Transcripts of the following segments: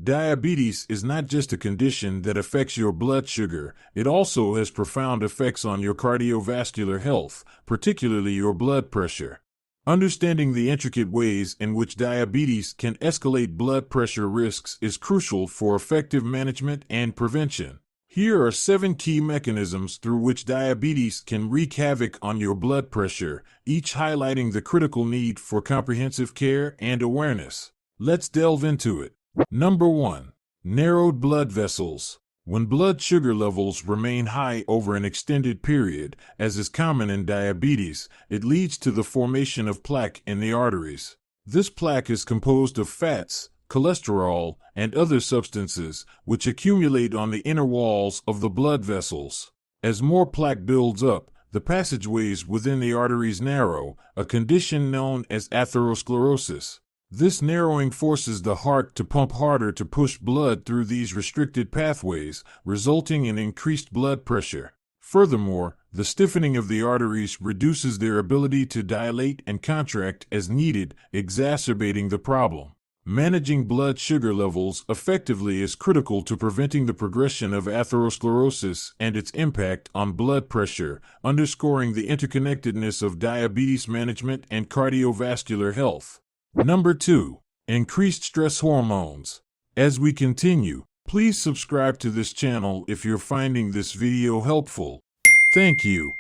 Diabetes is not just a condition that affects your blood sugar, it also has profound effects on your cardiovascular health, particularly your blood pressure. Understanding the intricate ways in which diabetes can escalate blood pressure risks is crucial for effective management and prevention. Here are 7 key mechanisms through which diabetes can wreak havoc on your blood pressure, each highlighting the critical need for comprehensive care and awareness. Let's delve into it. Number 1. Narrowed blood vessels. When blood sugar levels remain high over an extended period, as is common in diabetes, it leads to the formation of plaque in the arteries. This plaque is composed of fats, cholesterol, and other substances, which accumulate on the inner walls of the blood vessels. As more plaque builds up, the passageways within the arteries narrow, a condition known as atherosclerosis. This narrowing forces the heart to pump harder to push blood through these restricted pathways, resulting in increased blood pressure. Furthermore, the stiffening of the arteries reduces their ability to dilate and contract as needed, exacerbating the problem. Managing blood sugar levels effectively is critical to preventing the progression of atherosclerosis and its impact on blood pressure, underscoring the interconnectedness of diabetes management and cardiovascular health. Number 2. Increased stress hormones. As we continue, please subscribe to this channel if you're finding this video helpful. Thank you.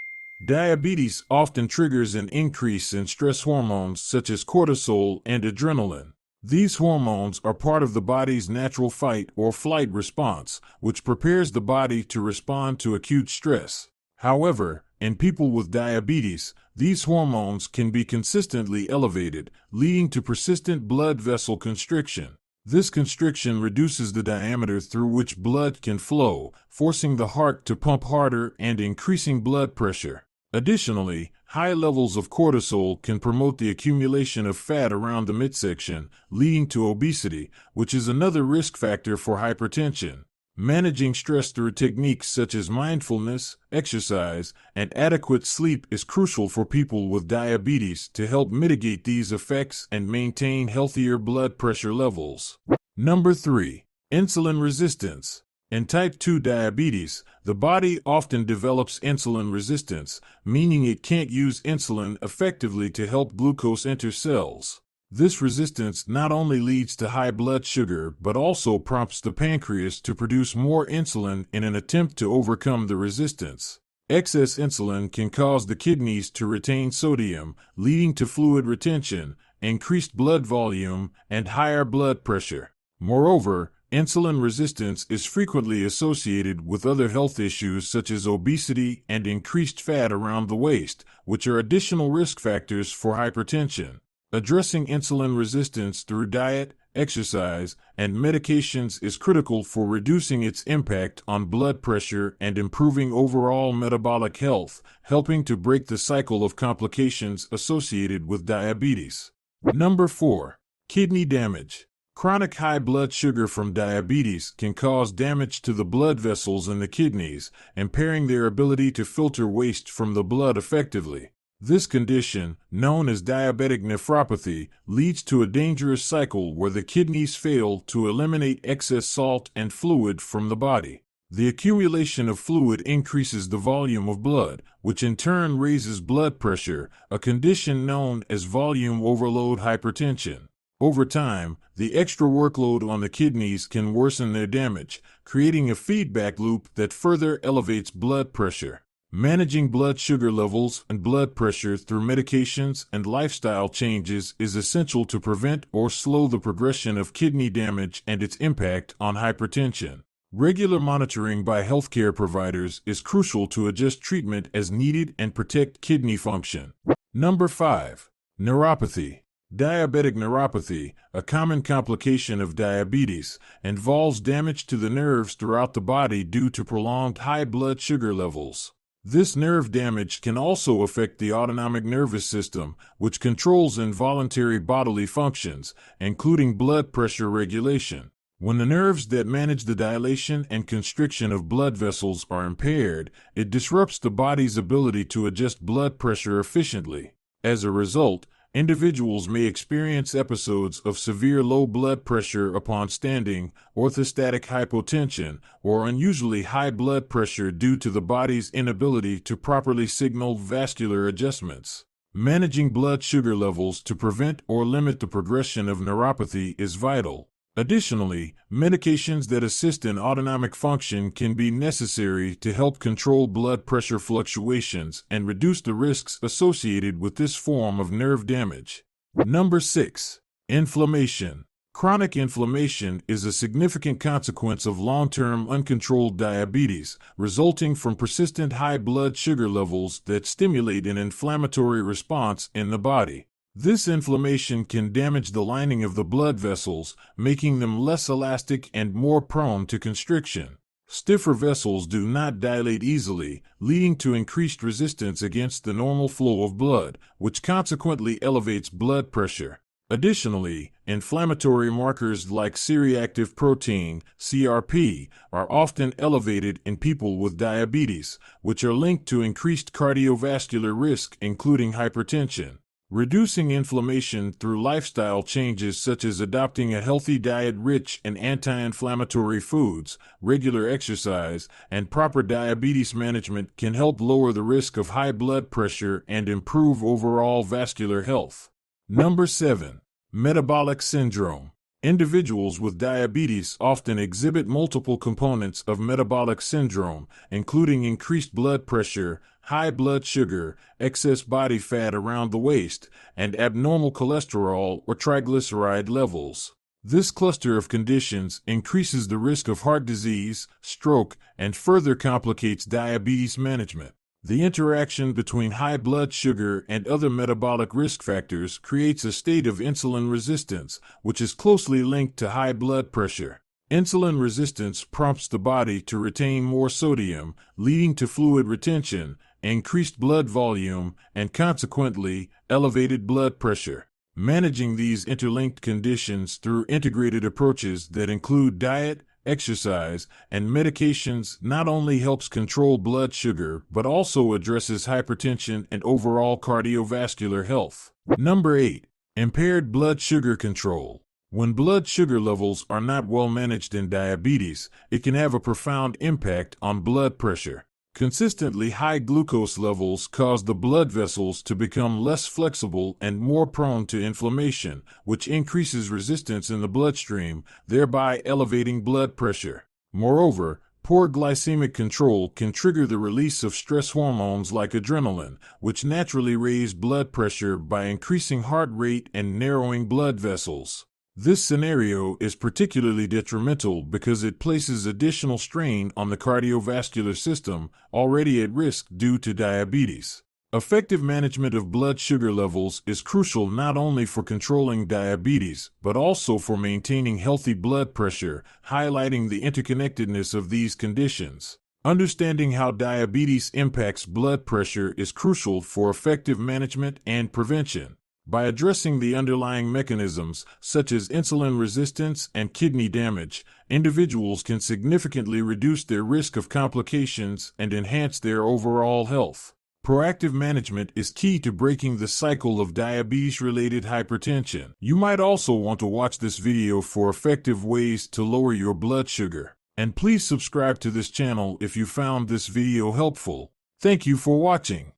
Diabetes often triggers an increase in stress hormones such as cortisol and adrenaline. These hormones are part of the body's natural fight or flight response, which prepares the body to respond to acute stress. However, in people with diabetes, these hormones can be consistently elevated, leading to persistent blood vessel constriction. This constriction reduces the diameter through which blood can flow, forcing the heart to pump harder and increasing blood pressure. Additionally, high levels of cortisol can promote the accumulation of fat around the midsection, leading to obesity, which is another risk factor for hypertension. Managing stress through techniques such as mindfulness, exercise, and adequate sleep is crucial for people with diabetes to help mitigate these effects and maintain healthier blood pressure levels. Number 3. Insulin resistance. In type 2 diabetes, the body often develops insulin resistance, meaning it can't use insulin effectively to help glucose enter cells. This resistance not only leads to high blood sugar but also prompts the pancreas to produce more insulin in an attempt to overcome the resistance. Excess insulin can cause the kidneys to retain sodium, leading to fluid retention, increased blood volume, and higher blood pressure. Moreover, insulin resistance is frequently associated with other health issues such as obesity and increased fat around the waist, which are additional risk factors for hypertension. Addressing insulin resistance through diet, exercise, and medications is critical for reducing its impact on blood pressure and improving overall metabolic health, helping to break the cycle of complications associated with diabetes. Number 4. Kidney damage. Chronic high blood sugar from diabetes can cause damage to the blood vessels in the kidneys, impairing their ability to filter waste from the blood effectively. This condition, known as diabetic nephropathy, leads to a dangerous cycle where the kidneys fail to eliminate excess salt and fluid from the body. The accumulation of fluid increases the volume of blood, which in turn raises blood pressure, a condition known as volume overload hypertension. Over time, the extra workload on the kidneys can worsen their damage, creating a feedback loop that further elevates blood pressure. Managing blood sugar levels and blood pressure through medications and lifestyle changes is essential to prevent or slow the progression of kidney damage and its impact on hypertension. Regular monitoring by healthcare providers is crucial to adjust treatment as needed and protect kidney function. Number 5. Neuropathy. Diabetic neuropathy, a common complication of diabetes, involves damage to the nerves throughout the body due to prolonged high blood sugar levels. This nerve damage can also affect the autonomic nervous system, which controls involuntary bodily functions, including blood pressure regulation. When the nerves that manage the dilation and constriction of blood vessels are impaired, it disrupts the body's ability to adjust blood pressure efficiently. As a result, Individuals may experience episodes of severe low blood pressure upon standing, orthostatic hypotension, or unusually high blood pressure due to the body's inability to properly signal vascular adjustments. Managing blood sugar levels to prevent or limit the progression of neuropathy is vital. Additionally, medications that assist in autonomic function can be necessary to help control blood pressure fluctuations and reduce the risks associated with this form of nerve damage. Number 6. Inflammation. Chronic inflammation is a significant consequence of long-term uncontrolled diabetes, resulting from persistent high blood sugar levels that stimulate an inflammatory response in the body. This inflammation can damage the lining of the blood vessels, making them less elastic and more prone to constriction. Stiffer vessels do not dilate easily, leading to increased resistance against the normal flow of blood, which consequently elevates blood pressure. Additionally, inflammatory markers like C-reactive protein, CRP, are often elevated in people with diabetes, which are linked to increased cardiovascular risk, including hypertension. Reducing inflammation through lifestyle changes such as adopting a healthy diet rich in anti-inflammatory foods, regular exercise, and proper diabetes management can help lower the risk of high blood pressure and improve overall vascular health. Number 7. Metabolic syndrome. Individuals with diabetes often exhibit multiple components of metabolic syndrome, including increased blood pressure, high blood sugar, excess body fat around the waist, and abnormal cholesterol or triglyceride levels. This cluster of conditions increases the risk of heart disease, stroke, and further complicates diabetes management. The interaction between high blood sugar and other metabolic risk factors creates a state of insulin resistance, which is closely linked to high blood pressure. Insulin resistance prompts the body to retain more sodium, leading to fluid retention, increased blood volume, and consequently, elevated blood pressure. Managing these interlinked conditions through integrated approaches that include diet, exercise, and medications not only helps control blood sugar but also addresses hypertension and overall cardiovascular health. Number 8. Impaired blood sugar control. When blood sugar levels are not well managed in diabetes, it can have a profound impact on blood pressure. Consistently high glucose levels cause the blood vessels to become less flexible and more prone to inflammation, which increases resistance in the bloodstream, thereby elevating blood pressure. Moreover, poor glycemic control can trigger the release of stress hormones like adrenaline, which naturally raise blood pressure by increasing heart rate and narrowing blood vessels. This scenario is particularly detrimental because it places additional strain on the cardiovascular system, already at risk due to diabetes. Effective management of blood sugar levels is crucial not only for controlling diabetes, but also for maintaining healthy blood pressure, highlighting the interconnectedness of these conditions. Understanding how diabetes impacts blood pressure is crucial for effective management and prevention. By addressing the underlying mechanisms, such as insulin resistance and kidney damage, individuals can significantly reduce their risk of complications and enhance their overall health. Proactive management is key to breaking the cycle of diabetes-related hypertension. You might also want to watch this video for effective ways to lower your blood sugar. And please subscribe to this channel if you found this video helpful. Thank you for watching.